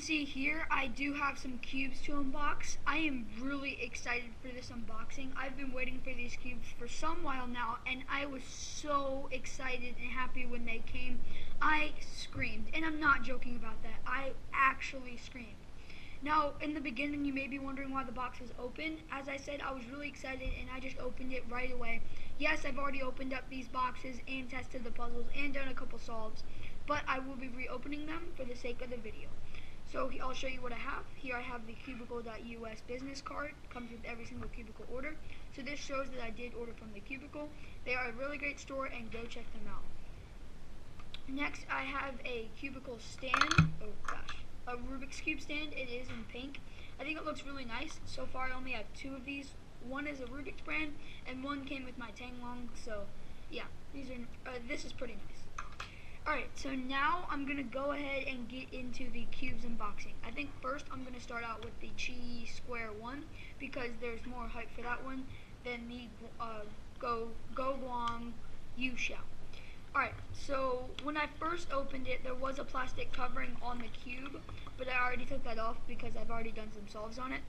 see here, I do have some cubes to unbox. I am really excited for this unboxing. I've been waiting for these cubes for some while now, and I was so excited and happy when they came. I screamed, and I'm not joking about that. I actually screamed. Now, in the beginning, you may be wondering why the box is open. As I said, I was really excited, and I just opened it right away. Yes, I've already opened up these boxes and tested the puzzles and done a couple solves, but I will be reopening them for the sake of the video. So I'll show you what I have. Here I have the cubicle.us business card. Comes with every single cubicle order. So this shows that I did order from the Cubicle. They are a really great store, and go check them out. Next, I have a cubicle stand. Oh gosh. A Rubik's Cube stand. It is in pink. I think it looks really nice. So far I only have two of these. One is a Rubik's brand, and one came with my Tanglong. So yeah, this is pretty nice. Alright, so now I'm going to go ahead and get into the cubes unboxing. I think first I'm going to start out with the Qiyi Square-1 because there's more hype for that one than the Guoguan Yuexiao. Alright, so when I first opened it, there was a plastic covering on the cube, but I already took that off because I've already done some solves on it.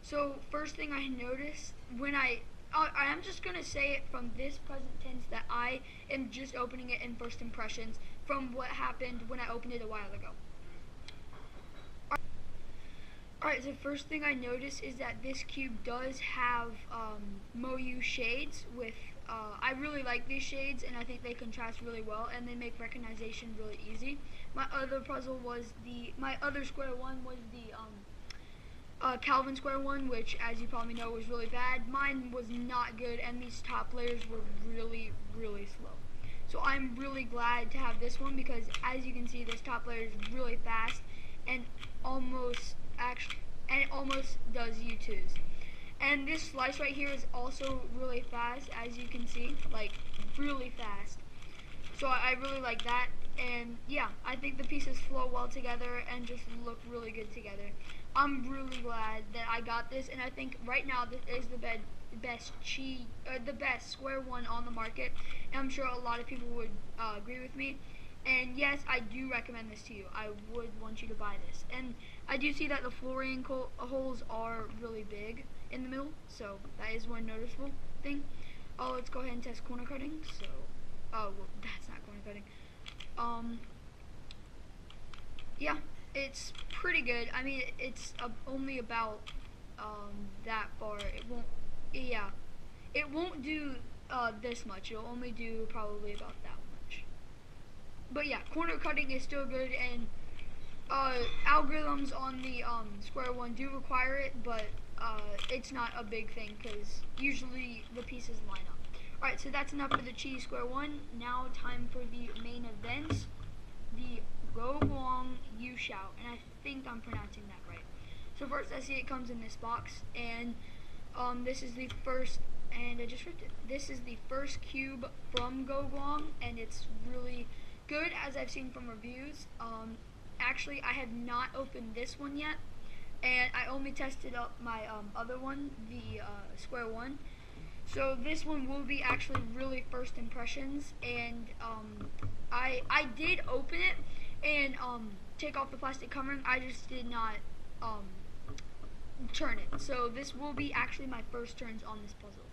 So first thing I noticed when I am just going to say it from this present tense that I am just opening it in first impressions from what happened when I opened it a while ago. Alright, the first thing I noticed is that this cube does have Moyu shades with, I really like these shades and I think they contrast really well and they make recognition really easy. My other Square-1 was the Calvin Square-1, which as you probably know was really bad. Mine was not good and these top layers were really, really slow. So I'm really glad to have this one because as you can see this top layer is really fast and it almost does U2s. And this slice right here is also really fast, as you can see, like really fast. So I really like that, and yeah, I think the pieces flow well together and just look really good together. I'm really glad that I got this, and I think right now this is the best Square-1 on the market, and I'm sure a lot of people would agree with me. And yes, I do recommend this to you. I would want you to buy this. And I do see that the flooring holes are really big in the middle, so that is one noticeable thing. Oh, let's go ahead and test corner cutting. So, well, that's not corner cutting. Yeah, it's pretty good. I mean, it's only about that far. It won't do this much. It'll only do probably about that much. But yeah, corner cutting is still good, and algorithms on the Square-1 do require it, but it's not a big thing because usually the pieces line up. Alright, so that's enough for the Qiyi Square-1. Now time for the main event, the Guoguan Yuexiao, and I think I'm pronouncing that right. So first I see it comes in this box, and this is the first, and I just ripped it. This is the first cube from Guoguan, and it's really good as I've seen from reviews. Actually, I have not opened this one yet, and I only tested up my other one, the Square-1. So this one will be actually really first impressions, and I did open it and take off the plastic covering. I just did not turn it. So this will be actually my first turns on this puzzle.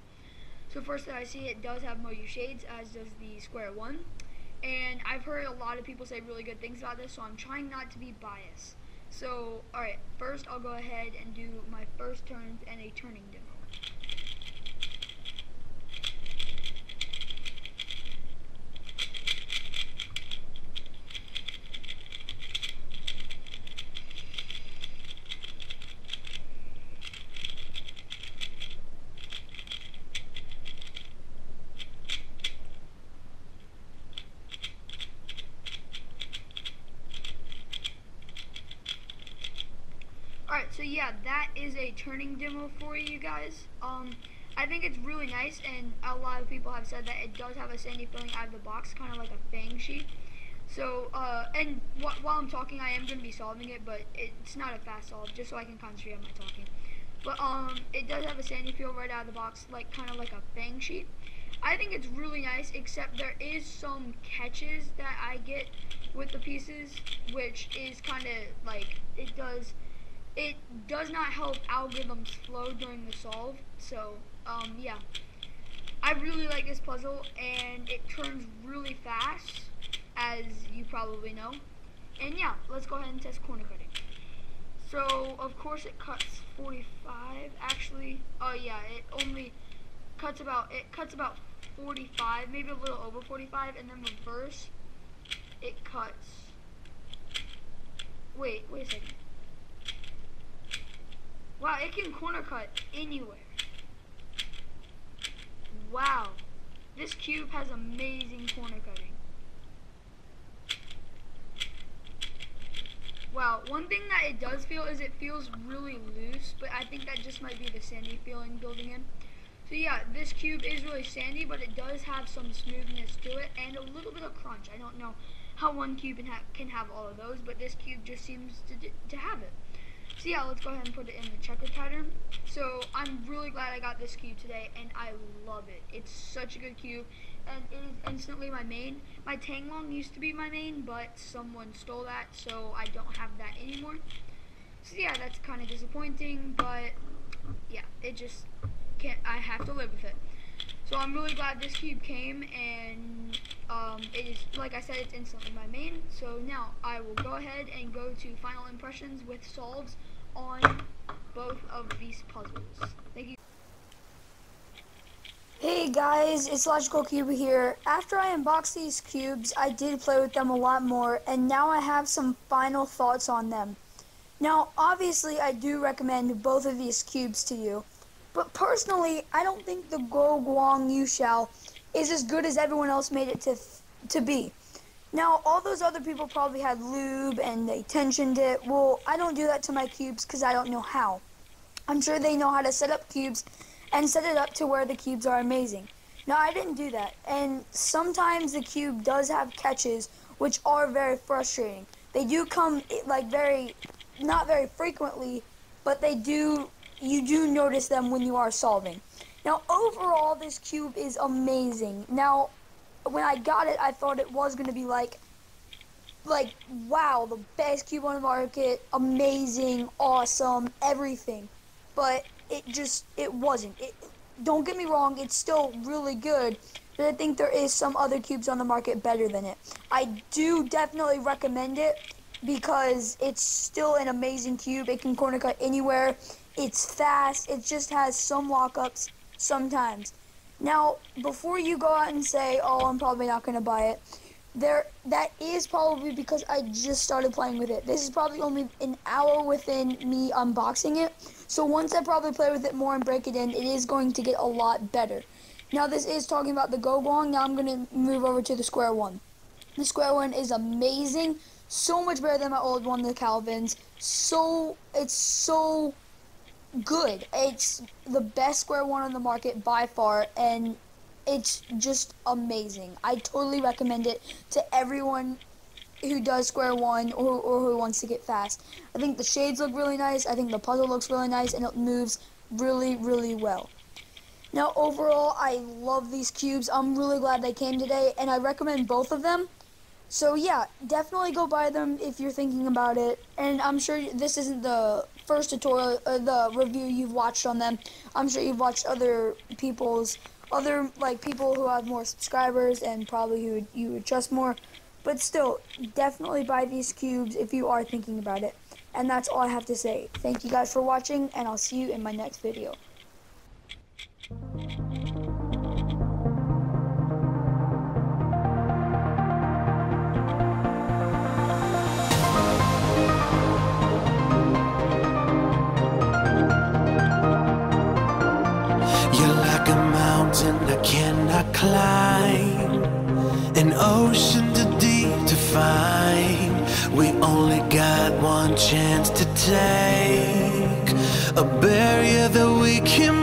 So first that I see, it does have Moyu shades, as does the Square-1. And I've heard a lot of people say really good things about this, so I'm trying not to be biased. So, alright, first I'll go ahead and do my first turns and a turning demo. Alright, so yeah, that is a turning demo for you guys. I think it's really nice, and a lot of people have said that it does have a sandy feeling out of the box, kind of like a fang sheet. So, and while I'm talking, I am going to be solving it, but it's not a fast solve, just so I can concentrate on my talking. But, it does have a sandy feel right out of the box, like kind of like a fang sheet. I think it's really nice, except there is some catches that I get with the pieces, which is kind of like, it does not help algorithms flow during the solve. So yeah, I really like this puzzle, and it turns really fast, as you probably know. And yeah, let's go ahead and test corner cutting. So of course it cuts 45. Actually, oh yeah, it cuts about 45, maybe a little over 45, and then reverse, it cuts. Wait a second. Wow, it can corner cut anywhere. Wow, this cube has amazing corner cutting. Wow, one thing that it does feel is it feels really loose, but I think that just might be the sandy feeling building in. So yeah, this cube is really sandy, but it does have some smoothness to it and a little bit of crunch. I don't know how one cube can have all of those, but this cube just seems to have it. So yeah, let's go ahead and put it in the checker pattern. So I'm really glad I got this cube today, and I love it. It's such a good cube, and it is instantly my main. My Tanglong used to be my main, but someone stole that, so I don't have that anymore. So yeah, that's kind of disappointing, but yeah, it just can't. I have to live with it. So I'm really glad this cube came, and it is, like I said, it's instantly my main. So now I will go ahead and go to final impressions with solves on both of these puzzles. Thank you. Hey guys, it's Logical Cube here. After I unboxed these cubes, I did play with them a lot more, and now I have some final thoughts on them. Now, obviously, I do recommend both of these cubes to you, but personally, I don't think the Guoguan Yuexiao is as good as everyone else made it to be. Now, all those other people probably had lube and they tensioned it. Well, I don't do that to my cubes because I don't know how. I'm sure they know how to set up cubes and set it up to where the cubes are amazing. Now, I didn't do that, and sometimes the cube does have catches which are very frustrating. They do come like not very frequently, but you do notice them when you are solving. Now, overall, this cube is amazing. Now, when I got it, I thought it was going to be like, wow, the best cube on the market, amazing, awesome, everything. But it wasn't. Don't get me wrong, it's still really good, but I think there is some other cubes on the market better than it. I do definitely recommend it because it's still an amazing cube. It can corner cut anywhere. It's fast. It just has some lockups sometimes. Now, before you go out and say, oh, I'm probably not going to buy it, that is probably because I just started playing with it. This is probably only an hour within me unboxing it. So once I probably play with it more and break it in, it is going to get a lot better. Now, this is talking about the Guoguan. Now I'm going to move over to the Square-1. The Square-1 is amazing. So much better than my old one, the Calvin's. It's so good. It's the best Square-1 on the market by far, and it's just amazing. I totally recommend it to everyone who does Square-1 or who wants to get fast. I think the shades look really nice. I think the puzzle looks really nice, and it moves really, really well. Now, overall, I love these cubes. I'm really glad they came today, and I recommend both of them. So yeah, definitely go buy them if you're thinking about it. And I'm sure this isn't the first tutorial, the review you've watched on them. I'm sure you've watched other people who have more subscribers and probably who you would trust more. But still, definitely buy these cubes if you are thinking about it. And that's all I have to say. Thank you guys for watching, and I'll see you in my next video. I cannot climb, an ocean too deep to find. We only got one chance to take, a barrier that we can